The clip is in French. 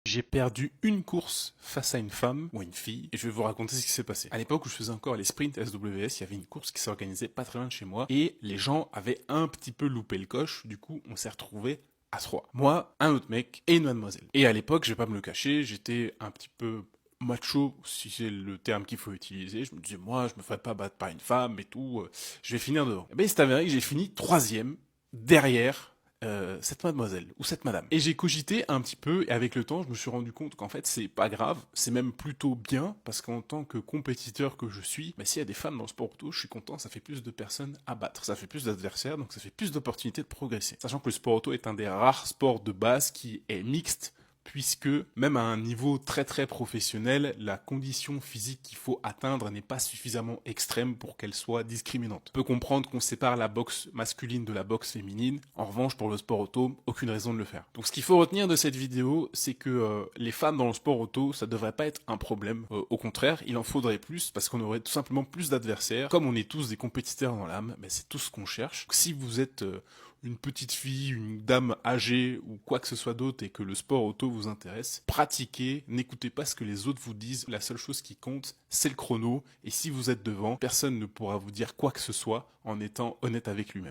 J'ai perdu une course face à une femme ou une fille et je vais vous raconter ce qui s'est passé. À l'époque où je faisais encore les sprints SWS, il y avait une course qui s'organisait pas très loin de chez moi et les gens avaient un petit peu loupé le coche, du coup on s'est retrouvés à trois. Moi, un autre mec et une mademoiselle. Et à l'époque, je vais pas me le cacher, j'étais un petit peu macho, si c'est le terme qu'il faut utiliser. Je me disais, moi, je me ferais pas battre par une femme et tout, je vais finir devant. Et ben, il s'est avéré que j'ai fini troisième derrière cette mademoiselle ou cette madame. Et j'ai cogité un petit peu et avec le temps, je me suis rendu compte qu'en fait, c'est pas grave, c'est même plutôt bien parce qu'en tant que compétiteur que je suis, bah, s'il y a des femmes dans le sport auto, je suis content, ça fait plus de personnes à battre, ça fait plus d'adversaires, donc ça fait plus d'opportunités de progresser. Sachant que le sport auto est un des rares sports de base qui est mixte puisque même à un niveau très très professionnel, la condition physique qu'il faut atteindre n'est pas suffisamment extrême pour qu'elle soit discriminante. On peut comprendre qu'on sépare la boxe masculine de la boxe féminine, en revanche pour le sport auto, aucune raison de le faire. Donc ce qu'il faut retenir de cette vidéo, c'est que les femmes dans le sport auto, ça devrait pas être un problème. Au contraire, il en faudrait plus parce qu'on aurait tout simplement plus d'adversaires. Comme on est tous des compétiteurs dans l'âme, ben c'est tout ce qu'on cherche. Donc, si vous êtes une petite fille, une dame âgée ou quoi que ce soit d'autre et que le sport auto vous intéresse, pratiquez, n'écoutez pas ce que les autres vous disent. La seule chose qui compte, c'est le chrono. Et si vous êtes devant, personne ne pourra vous dire quoi que ce soit en étant honnête avec lui-même.